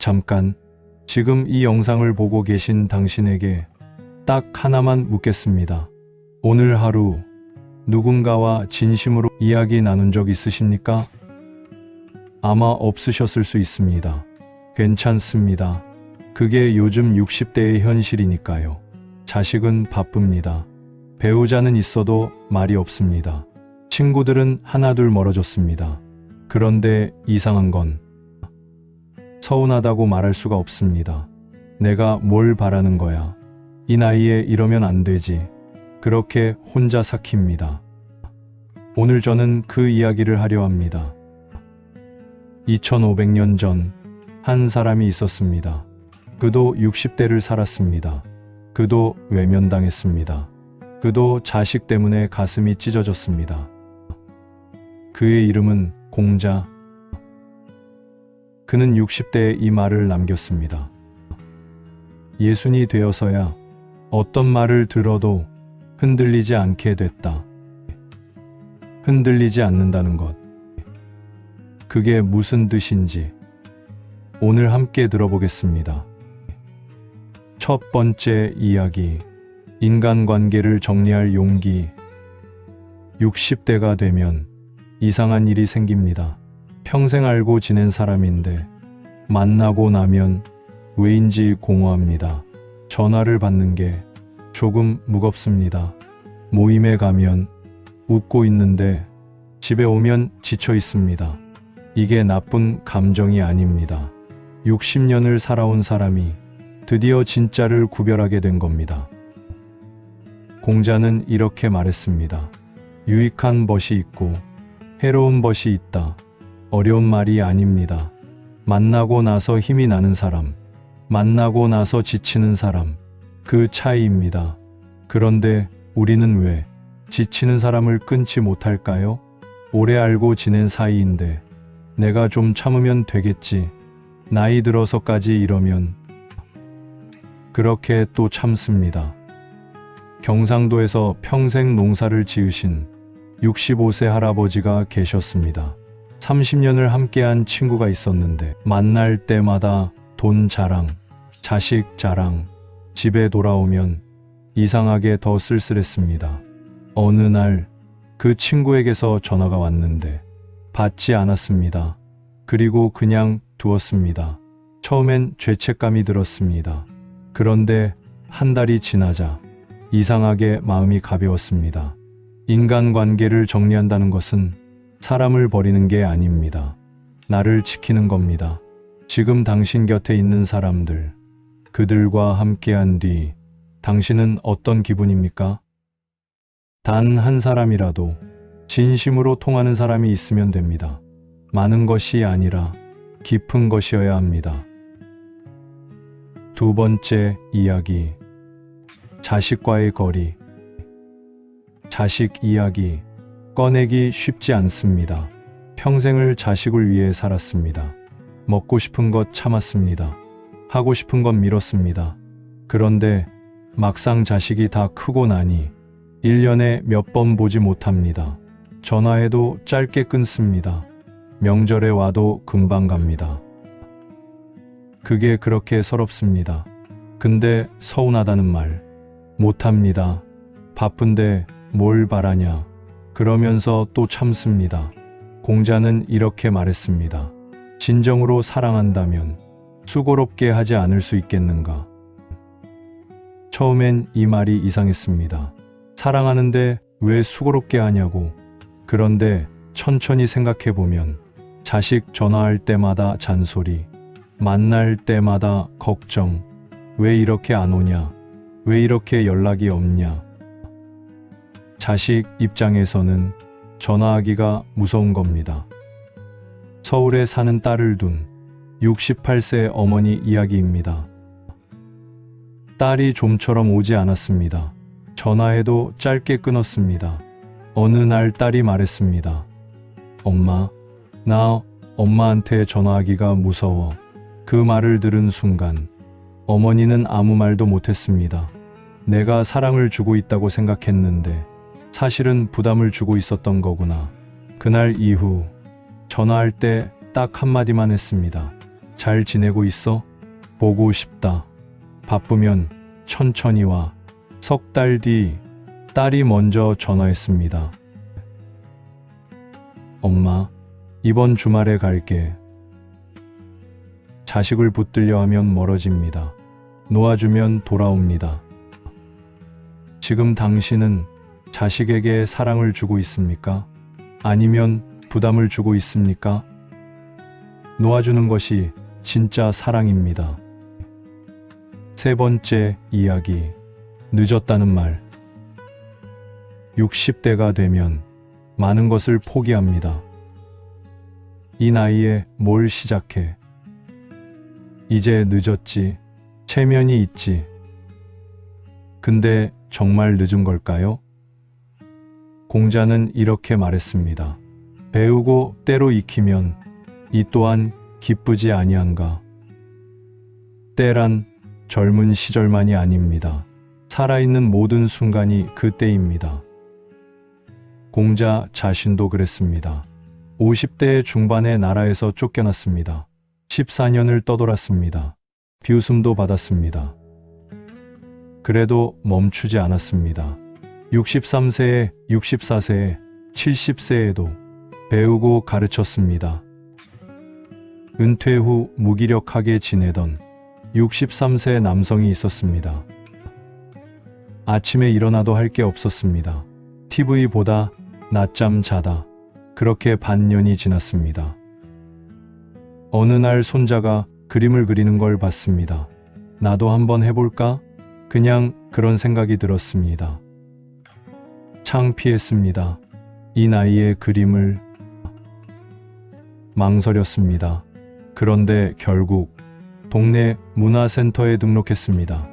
잠깐, 지금 이 영상을 보고 계신 당신에게 딱 하나만 묻겠습니다. 오늘 하루 누군가와 진심으로 이야기 나눈 적 있으십니까? 아마 없으셨을 수 있습니다. 괜찮습니다. 그게 요즘 60대의 현실이니까요. 자식은 바쁩니다. 배우자는 있어도 말이 없습니다. 친구들은 하나둘 멀어졌습니다. 그런데 이상한 건 서운하다고 말할 수가 없습니다. 내가 뭘 바라는 거야. 이 나이에 이러면 안 되지. 그렇게 혼자 삭힙니다. 오늘 저는 그 이야기를 하려 합니다. 2500년 전 한 사람이 있었습니다. 그도 60대를 살았습니다. 그도 외면당했습니다. 그도 자식 때문에 가슴이 찢어졌습니다. 그의 이름은 공자. 그는 60대에 이 말을 남겼습니다. 예순이 되어서야 어떤 말을 들어도 흔들리지 않게 됐다. 흔들리지 않는다는 것. 그게 무슨 뜻인지 오늘 함께 들어보겠습니다. 첫 번째 이야기. 인간관계를 정리할 용기. 60대가 되면 이상한 일이 생깁니다. 평생 알고 지낸 사람인데 만나고 나면 왜인지 공허합니다. 전화를 받는 게 조금 무겁습니다. 모임에 가면 웃고 있는데 집에 오면 지쳐 있습니다. 이게 나쁜 감정이 아닙니다. 60년을 살아온 사람이 드디어 진짜를 구별하게 된 겁니다. 공자는 이렇게 말했습니다. 유익한 벗이 있고 해로운 벗이 있다. 어려운 말이 아닙니다. 만나고 나서 힘이 나는 사람, 만나고 나서 지치는 사람, 그 차이입니다. 그런데 우리는 왜 지치는 사람을 끊지 못할까요? 오래 알고 지낸 사이인데 내가 좀 참으면 되겠지. 나이 들어서까지 이러면 그렇게 또 참습니다. 경상도에서 평생 농사를 지으신 65세 할아버지가 계셨습니다. 30년을 함께한 친구가 있었는데 만날 때마다 돈 자랑, 자식 자랑, 집에 돌아오면 이상하게 더 쓸쓸했습니다. 어느 날 그 친구에게서 전화가 왔는데 받지 않았습니다. 그리고 그냥 두었습니다. 처음엔 죄책감이 들었습니다. 그런데 한 달이 지나자 이상하게 마음이 가벼웠습니다. 인간관계를 정리한다는 것은 사람을 버리는 게 아닙니다. 나를 지키는 겁니다. 지금 당신 곁에 있는 사람들, 그들과 함께한 뒤 당신은 어떤 기분입니까? 단 한 사람이라도 진심으로 통하는 사람이 있으면 됩니다. 많은 것이 아니라 깊은 것이어야 합니다. 두 번째 이야기. 자식과의 거리. 자식 이야기 꺼내기 쉽지 않습니다. 평생을 자식을 위해 살았습니다. 먹고 싶은 것 참았습니다. 하고 싶은 것 미뤘습니다. 그런데 막상 자식이 다 크고 나니 1년에 몇 번 보지 못합니다. 전화해도 짧게 끊습니다. 명절에 와도 금방 갑니다. 그게 그렇게 서럽습니다. 근데 서운하다는 말 못합니다. 바쁜데 뭘 바라냐. 그러면서 또 참습니다. 공자는 이렇게 말했습니다. 진정으로 사랑한다면 수고롭게 하지 않을 수 있겠는가. 처음엔 이 말이 이상했습니다. 사랑하는데 왜 수고롭게 하냐고. 그런데 천천히 생각해보면 자식 전화할 때마다 잔소리, 만날 때마다 걱정, 왜 이렇게 안 오냐, 왜 이렇게 연락이 없냐. 자식 입장에서는 전화하기가 무서운 겁니다. 서울에 사는 딸을 둔 68세 어머니 이야기입니다. 딸이 좀처럼 오지 않았습니다. 전화해도 짧게 끊었습니다. 어느 날 딸이 말했습니다. 엄마, 나 엄마한테 전화하기가 무서워. 그 말을 들은 순간 어머니는 아무 말도 못했습니다. 내가 사랑을 주고 있다고 생각했는데 사실은 부담을 주고 있었던 거구나. 그날 이후 전화할 때 딱 한마디만 했습니다. 잘 지내고 있어? 보고 싶다. 바쁘면 천천히 와. 석 달 뒤 딸이 먼저 전화했습니다. 엄마, 이번 주말에 갈게. 자식을 붙들려 하면 멀어집니다. 놓아주면 돌아옵니다. 지금 당신은 자식에게 사랑을 주고 있습니까? 아니면 부담을 주고 있습니까? 놓아주는 것이 진짜 사랑입니다. 세 번째 이야기. 늦었다는 말. 60대가 되면 많은 것을 포기합니다. 이 나이에 뭘 시작해? 이제 늦었지. 체면이 있지. 근데 정말 늦은 걸까요? 공자는 이렇게 말했습니다. 배우고 때로 익히면 이 또한 기쁘지 아니한가. 때란 젊은 시절만이 아닙니다. 살아있는 모든 순간이 그때입니다. 공자 자신도 그랬습니다. 50대 중반에 나라에서 쫓겨났습니다. 14년을 떠돌았습니다. 비웃음도 받았습니다. 그래도 멈추지 않았습니다. 63세에, 64세에, 70세에도 배우고 가르쳤습니다. 은퇴 후 무기력하게 지내던 63세 남성이 있었습니다. 아침에 일어나도 할 게 없었습니다. TV 보다, 낮잠 자다. 그렇게 반년이 지났습니다. 어느 날 손자가 그림을 그리는 걸 봤습니다. 나도 한번 해볼까? 그냥 그런 생각이 들었습니다. 창피했습니다. 이 나이에 그림을 망설였습니다. 그런데 결국 동네 문화센터에 등록했습니다.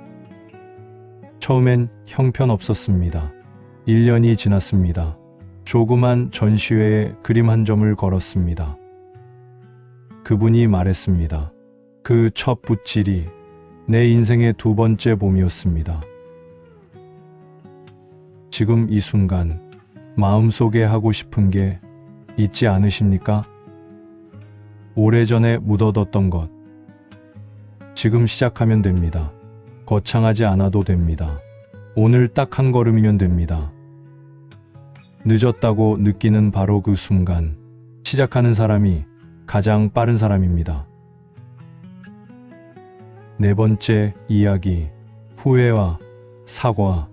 처음엔 형편없었습니다. 1년이 지났습니다. 조그만 전시회에 그림 한 점을 걸었습니다. 그분이 말했습니다. 그 첫 붓질이 내 인생의 두 번째 봄이었습니다. 지금 이 순간 마음속에 하고 싶은 게 있지 않으십니까? 오래전에 묻어뒀던 것. 지금 시작하면 됩니다. 거창하지 않아도 됩니다. 오늘 딱 한 걸음이면 됩니다. 늦었다고 느끼는 바로 그 순간, 시작하는 사람이 가장 빠른 사람입니다. 네 번째 이야기, 후회와 사과.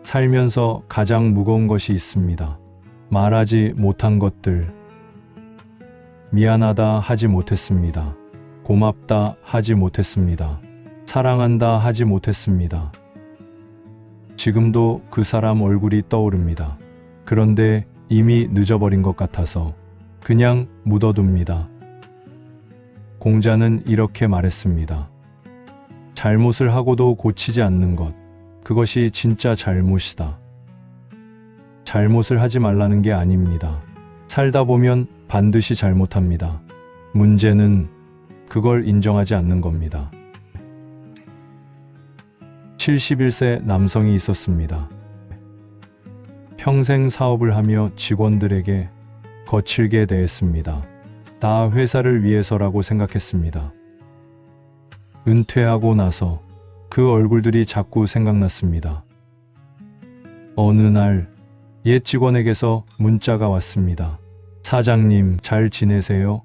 살면서 가장 무거운 것이 있습니다. 말하지 못한 것들. 미안하다 하지 못했습니다. 고맙다 하지 못했습니다. 사랑한다 하지 못했습니다. 지금도 그 사람 얼굴이 떠오릅니다. 그런데 이미 늦어버린 것 같아서 그냥 묻어둡니다. 공자는 이렇게 말했습니다. 잘못을 하고도 고치지 않는 것, 그것이 진짜 잘못이다. 잘못을 하지 말라는 게 아닙니다. 살다 보면 반드시 잘못합니다. 문제는 그걸 인정하지 않는 겁니다. 71세 남성이 있었습니다. 평생 사업을 하며 직원들에게 거칠게 대했습니다. 다 회사를 위해서라고 생각했습니다. 은퇴하고 나서 그 얼굴들이 자꾸 생각났습니다. 어느 날 옛 직원에게서 문자가 왔습니다. 사장님, 잘 지내세요?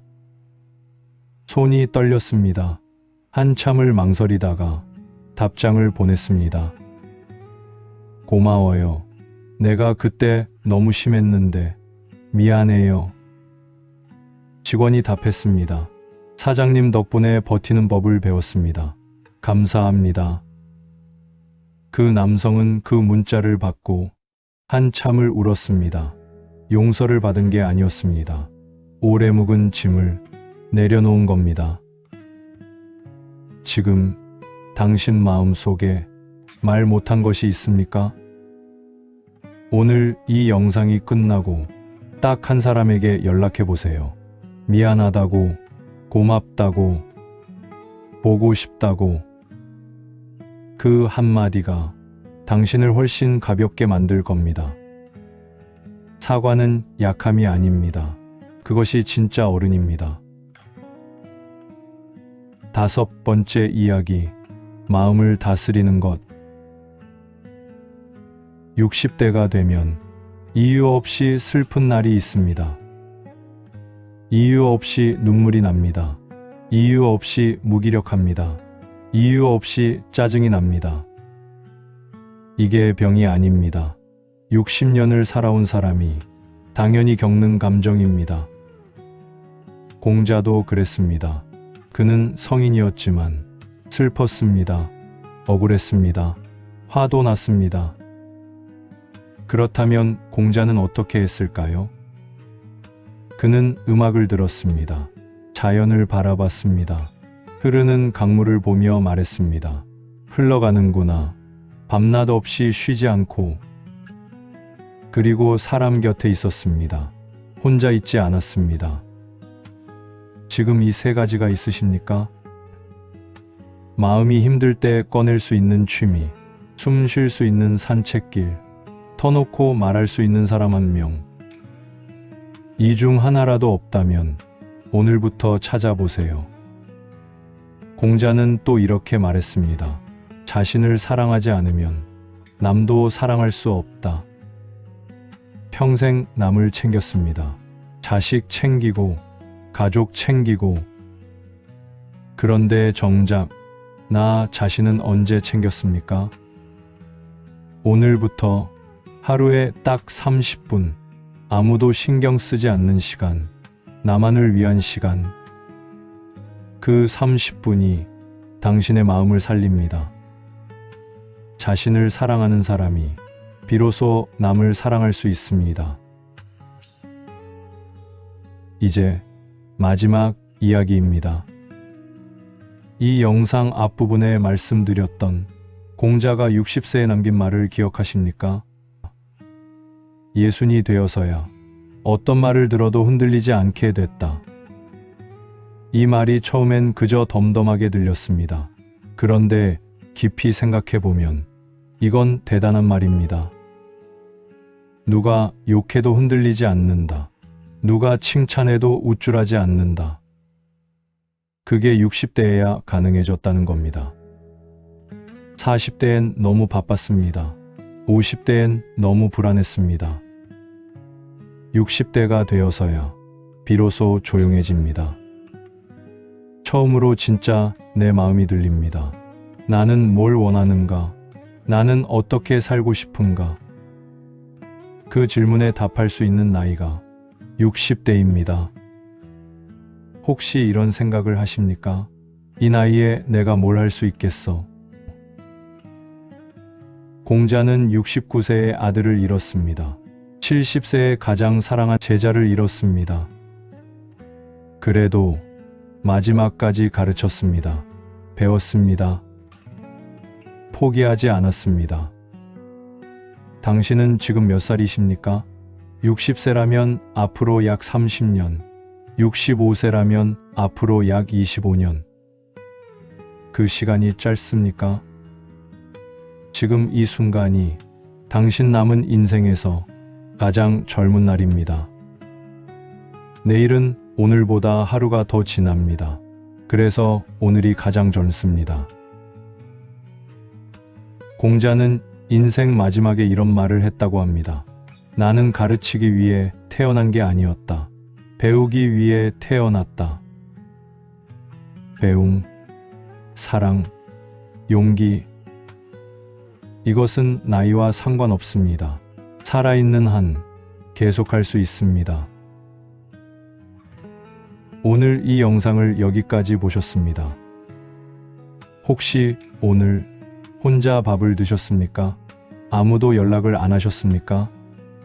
손이 떨렸습니다. 한참을 망설이다가 답장을 보냈습니다. 고마워요. 내가 그때 너무 심했는데 미안해요. 직원이 답했습니다. 사장님 덕분에 버티는 법을 배웠습니다. 감사합니다. 그 남성은 그 문자를 받고 한참을 울었습니다. 용서를 받은 게 아니었습니다. 오래 묵은 짐을 내려놓은 겁니다. 지금 당신 마음 속에 말 못한 것이 있습니까? 오늘 이 영상이 끝나고 딱 한 사람에게 연락해 보세요. 미안하다고, 고맙다고, 보고 싶다고. 그 한마디가 당신을 훨씬 가볍게 만들 겁니다. 사과는 약함이 아닙니다. 그것이 진짜 어른입니다. 5번째 이야기, 마음을 다스리는 것. 60대가 되면 이유 없이 슬픈 날이 있습니다. 이유 없이 눈물이 납니다. 이유 없이 무기력합니다. 이유 없이 짜증이 납니다. 이게 병이 아닙니다. 60년을 살아온 사람이 당연히 겪는 감정입니다. 공자도 그랬습니다. 그는 성인이었지만 슬펐습니다. 억울했습니다. 화도 났습니다. 그렇다면 공자는 어떻게 했을까요? 그는 음악을 들었습니다. 자연을 바라봤습니다. 흐르는 강물을 보며 말했습니다. 흘러가는구나. 밤낮 없이 쉬지 않고. 그리고 사람 곁에 있었습니다. 혼자 있지 않았습니다. 지금 이 3가지가 있으십니까? 마음이 힘들 때 꺼낼 수 있는 취미, 숨 쉴 수 있는 산책길, 터놓고 말할 수 있는 사람 1명. 이 중 하나라도 없다면 오늘부터 찾아보세요. 공자는 또 이렇게 말했습니다. 자신을 사랑하지 않으면 남도 사랑할 수 없다. 평생 남을 챙겼습니다. 자식 챙기고 가족 챙기고. 그런데 정작 나 자신은 언제 챙겼습니까? 오늘부터 하루에 딱 30분, 아무도 신경 쓰지 않는 시간, 나만을 위한 시간. 그 30분이 당신의 마음을 살립니다. 자신을 사랑하는 사람이 비로소 남을 사랑할 수 있습니다. 이제 마지막 이야기입니다. 이 영상 앞부분에 말씀드렸던 공자가 60세에 남긴 말을 기억하십니까? 예순이 되어서야 어떤 말을 들어도 흔들리지 않게 됐다. 이 말이 처음엔 그저 덤덤하게 들렸습니다. 그런데 깊이 생각해보면 이건 대단한 말입니다. 누가 욕해도 흔들리지 않는다. 누가 칭찬해도 우쭐하지 않는다. 그게 60대에야 가능해졌다는 겁니다. 40대엔 너무 바빴습니다. 50대엔 너무 불안했습니다. 60대가 되어서야 비로소 조용해집니다. 처음으로 진짜 내 마음이 들립니다. 나는 뭘 원하는가? 나는 어떻게 살고 싶은가? 그 질문에 답할 수 있는 나이가 60대입니다. 혹시 이런 생각을 하십니까? 이 나이에 내가 뭘 할 수 있겠어? 공자는 69세의 아들을 잃었습니다. 70세에 가장 사랑한 제자를 잃었습니다. 그래도 마지막까지 가르쳤습니다. 배웠습니다. 포기하지 않았습니다. 당신은 지금 몇 살이십니까? 60세라면 앞으로 약 30년, 65세라면 앞으로 약 25년. 그 시간이 짧습니까? 지금 이 순간이 당신 남은 인생에서 가장 젊은 날입니다. 내일은 오늘보다 하루가 더 지납니다. 그래서 오늘이 가장 젊습니다. 공자는 인생 마지막에 이런 말을 했다고 합니다. 나는 가르치기 위해 태어난 게 아니었다. 배우기 위해 태어났다. 배움, 사랑, 용기. 이것은 나이와 상관없습니다. 살아있는 한 계속할 수 있습니다. 오늘 이 영상을 여기까지 보셨습니다. 혹시 오늘 혼자 밥을 드셨습니까? 아무도 연락을 안 하셨습니까?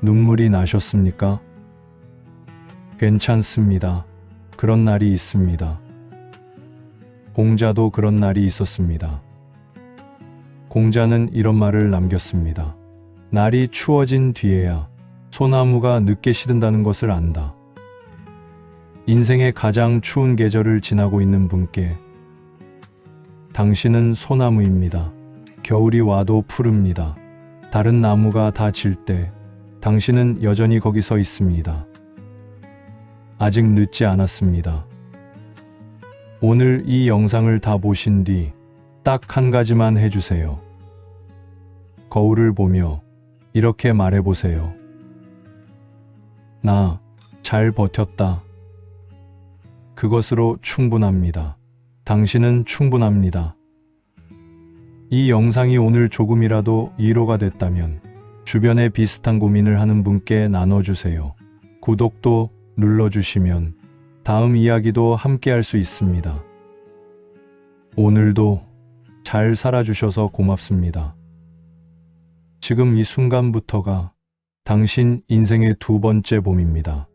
눈물이 나셨습니까? 괜찮습니다. 그런 날이 있습니다. 공자도 그런 날이 있었습니다. 공자는 이런 말을 남겼습니다. 날이 추워진 뒤에야 소나무가 늦게 시든다는 것을 안다. 인생의 가장 추운 계절을 지나고 있는 분께 당신은 소나무입니다. 겨울이 와도 푸릅니다. 다른 나무가 다 질 때 당신은 여전히 거기 서 있습니다. 아직 늦지 않았습니다. 오늘 이 영상을 다 보신 뒤 딱 한 가지만 해주세요. 거울을 보며 이렇게 말해보세요. 나 잘 버텼다. 그것으로 충분합니다. 당신은 충분합니다. 이 영상이 오늘 조금이라도 위로가 됐다면 주변에 비슷한 고민을 하는 분께 나눠주세요. 구독도 눌러주시면 다음 이야기도 함께 할 수 있습니다. 오늘도 잘 살아주셔서 고맙습니다. 지금 이 순간부터가 당신 인생의 두 번째 봄입니다.